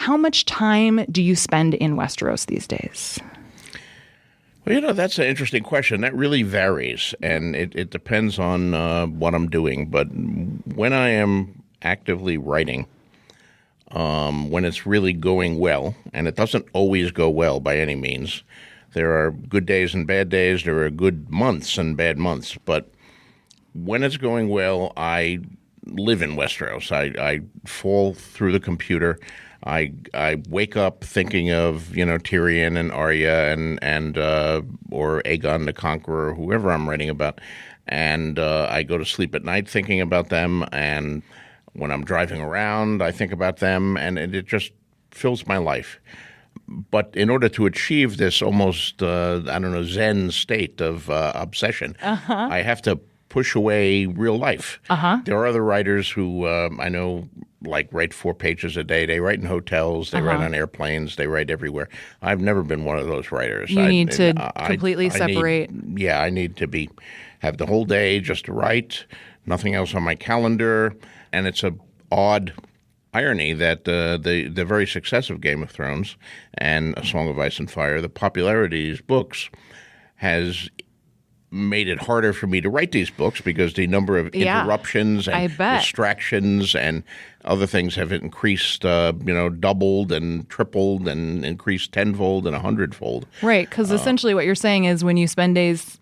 How much time do you spend in Westeros these days? Well, that's an interesting question. That really varies, and it depends on what I'm doing. But when I am actively writing, when it's really going well, and it doesn't always go well by any means. There are good days and bad days. There are good months and bad months. But when it's going well, I live in Westeros. I fall through the computer. I wake up thinking of Tyrion and Arya and or Aegon the Conqueror, or whoever I'm writing about, and I go to sleep at night thinking about them. And when I'm driving around, I think about them, and it just fills my life. But in order to achieve this almost Zen state of obsession, I have to push away real life. There are other writers who I know write 4 pages a day. They write in hotels, they write on airplanes, they write everywhere. I've never been one of those writers. You need to completely separate. I need to have the whole day just to write, nothing else on my calendar. And it's a odd irony that the very success of Game of Thrones and A Song of Ice and Fire, the popularity of these books, has made it harder for me to write these books because the number of interruptions and distractions and other things have increased, doubled and tripled and increased tenfold and 100-fold. Right, because essentially what you're saying is when you spend days,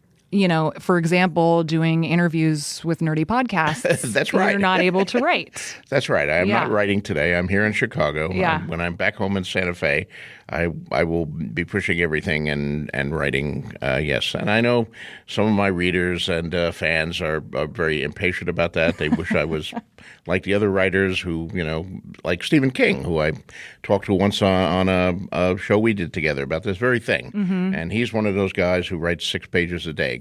for example, doing interviews with nerdy podcasts, that's right. You're not able to write. That's right. I am not writing today. I'm here in Chicago. Yeah. When I'm back home in Santa Fe, I will be pushing everything and writing, yes. And I know some of my readers and fans are very impatient about that. They wish I was like the other writers who, like Stephen King, who I talked to once on a show we did together about this very thing. Mm-hmm. And he's one of those guys who writes 6 pages a day.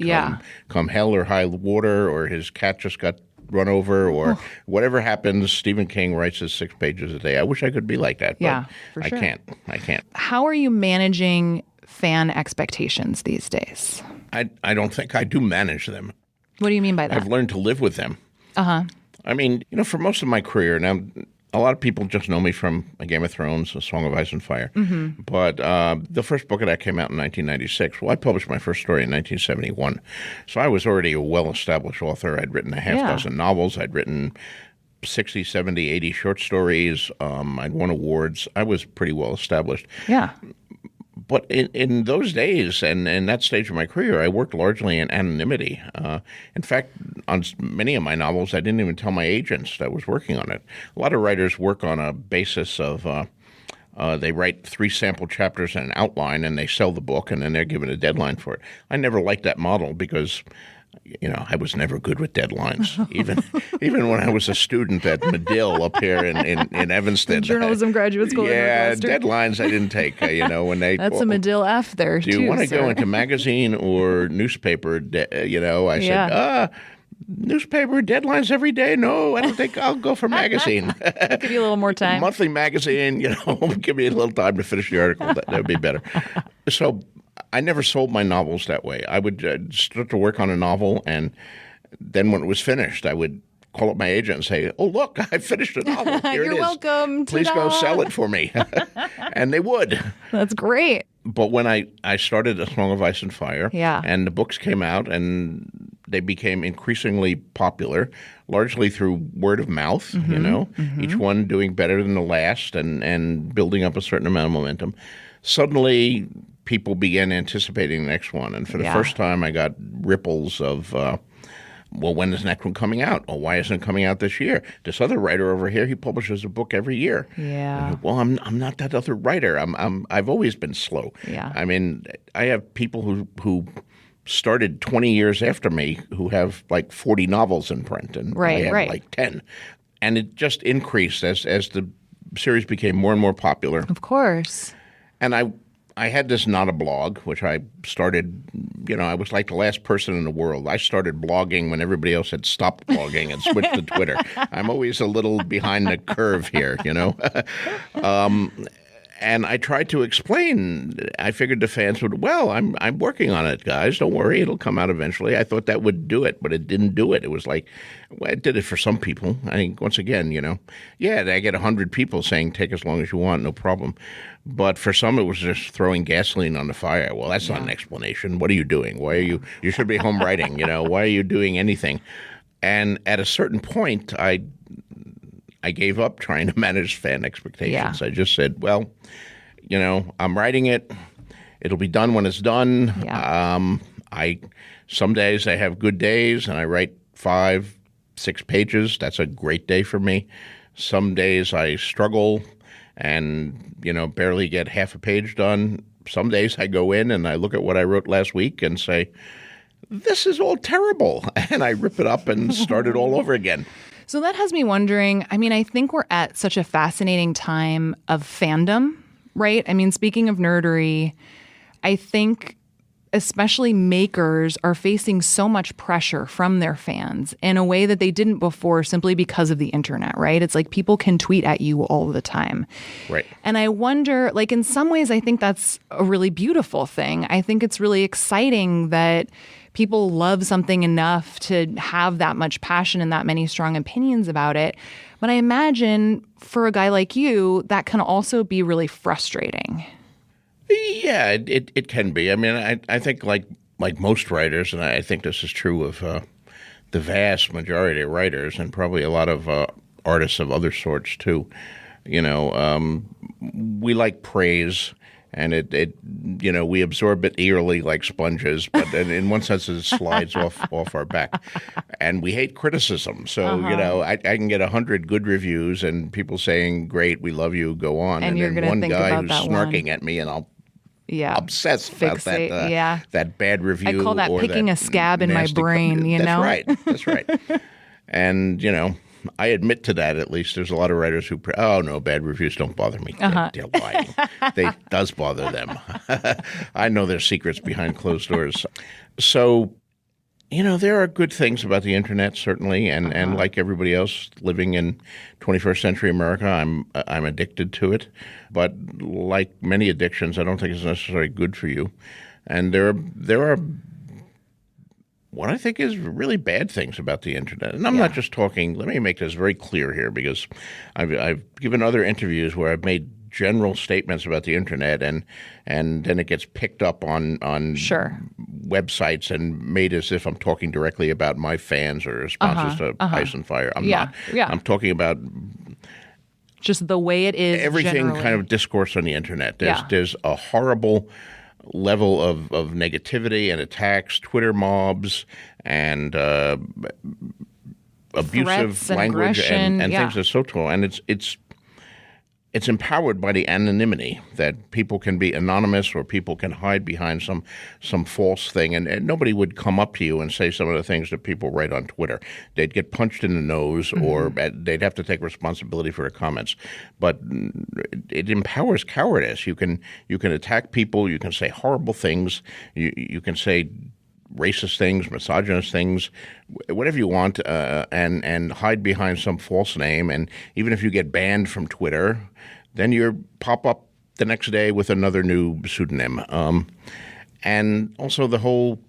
Come hell or high water, or his cat just got run over, or whatever happens, Stephen King writes his 6 pages a day. I wish I could be like that, but for sure. I can't. How are you managing fan expectations these days? I don't think I do manage them. What do you mean by that? I've learned to live with them. I mean, for most of my career, now a lot of people just know me from A Game of Thrones, A Song of Ice and Fire. Mm-hmm. But the first book of that came out in 1996. Well, I published my first story in 1971. So I was already a well-established author. I'd written a half dozen novels. I'd written 60, 70, 80 short stories. I'd won awards. I was pretty well established. Yeah. But in those days and in that stage of my career, I worked largely in anonymity. In fact, on many of my novels, I didn't even tell my agents that I was working on it. A lot of writers work on a basis of they write 3 sample chapters and an outline, and they sell the book, and then they're given a deadline for it. I never liked that model because I was never good with deadlines. Even when I was a student at Medill up here in Evanston. Journalism graduate school. Yeah, deadlines I didn't take. When they that's a Medill F there, too. Do you want to go into magazine or newspaper? I said, newspaper deadlines every day? No, I don't think I'll go for magazine. Give you a little more time. Monthly magazine, give me a little time to finish the article. That would be better. So I never sold my novels that way. I would start to work on a novel, and then when it was finished, I would call up my agent and say, "Oh, look, I finished a novel. Here You're it is. welcome. Please go sell it for me." And they would. That's great. But when I started A Song of Ice and Fire, and the books came out, and they became increasingly popular, largely through word of mouth, each one doing better than the last and building up a certain amount of momentum. Suddenly, people began anticipating the next one. And for the first time, I got ripples of, when is the next one coming out? Well, why isn't it coming out this year? This other writer over here, he publishes a book every year. Yeah. And, I'm not that other writer. I've always been slow. Yeah. I mean, I have people who started 20 years after me who have like 40 novels in print, and I have like 10. And it just increased as the series became more and more popular. Of course. And I had this not a blog, which I started, I was like the last person in the world. I started blogging when everybody else had stopped blogging and switched to Twitter. I'm always a little behind the curve here, And I tried to explain. I figured the fans would, well, I'm working on it, guys. Don't worry, it'll come out eventually. I thought that would do it, but it didn't do it. It was like, well, it did it for some people. I think, once again, yeah, I get 100 people saying, take as long as you want, no problem. But for some, it was just throwing gasoline on the fire. Well, that's not an explanation. What are you doing? Why are you should be home writing, Why are you doing anything? And at a certain point, I gave up trying to manage fan expectations. I just said, well, I'm writing it. It'll be done when it's done. Some days I have good days and I write 5, 6 pages. That's a great day for me. Some days I struggle and, barely get half a page done. Some days I go in and I look at what I wrote last week and say, this is all terrible. And I rip it up and start it all over again. So that has me wondering, I think we're at such a fascinating time of fandom, right? Speaking of nerdery, I think especially makers are facing so much pressure from their fans in a way that they didn't before simply because of the internet, right? It's like people can tweet at you all the time. Right. And I wonder, in some ways, I think that's a really beautiful thing. I think it's really exciting that people love something enough to have that much passion and that many strong opinions about it. But I imagine for a guy like you, that can also be really frustrating. Yeah, it can be. I think like most writers, and I think this is true of the vast majority of writers and probably a lot of artists of other sorts too, we like praise. And we absorb it eagerly like sponges, but in one sense it slides off our back. And we hate criticism. So, I can get 100 good reviews and people saying, great, we love you, go on. And you're then one think guy about who's snarking at me and I'll obsess about that bad review. I call that picking a scab in my brain, That's right. And, I admit to that, at least. There's a lot of writers who, no, bad reviews don't bother me. They're lying. It does bother them. I know their secrets behind closed doors. So, there are good things about the internet, certainly. And like everybody else living in 21st century America, I'm addicted to it. But like many addictions, I don't think it's necessarily good for you. And there are what I think is really bad things about the internet. And I'm not just talking, let me make this very clear here, because I've given other interviews where I've made general statements about the internet and then it gets picked up on websites and made as if I'm talking directly about my fans or sponsors to Ice and Fire. I'm not. I'm talking about just the way it is. Everything generally. Kind of discourse on the internet. There's a horrible level of negativity and attacks, Twitter mobs, and abusive language and things are so true. And it's empowered by the anonymity that people can be anonymous or people can hide behind some false thing. And nobody would come up to you and say some of the things that people write on Twitter. They'd get punched in the nose or they'd have to take responsibility for their comments. But it empowers cowardice. You can attack people. You can say horrible things. You can say racist things, misogynist things, whatever you want, and hide behind some false name. And even if you get banned from Twitter, then you pop up the next day with another new pseudonym. And also the whole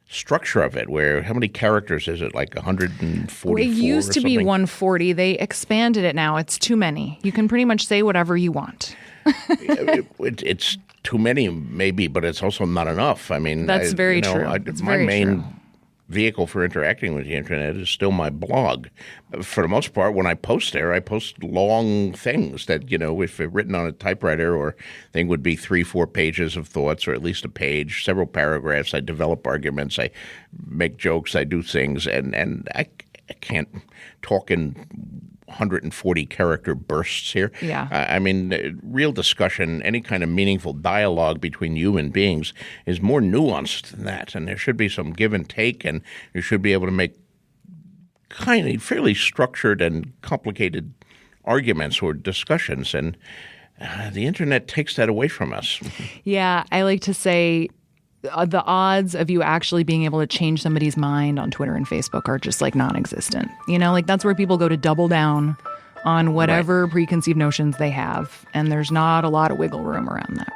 structure of it, where how many characters is it, like 144 It used to be something? 140. They expanded it now. It's too many. You can pretty much say whatever you want. It's too many, maybe, but it's also not enough. That's very true. My main vehicle for interacting with the internet is still my blog. For the most part, when I post there, I post long things that, if written on a typewriter or thing would be 3-4 pages of thoughts, or at least a page, several paragraphs. I develop arguments, I make jokes, I do things, and I can't talk in 140 character bursts here. Yeah. Real discussion, any kind of meaningful dialogue between human beings is more nuanced than that. And there should be some give and take, and you should be able to make kind of fairly structured and complicated arguments or discussions. And the internet takes that away from us. Yeah. I like to say the odds of you actually being able to change somebody's mind on Twitter and Facebook are just like non-existent. That's where people go to double down on whatever preconceived notions they have. And there's not a lot of wiggle room around that.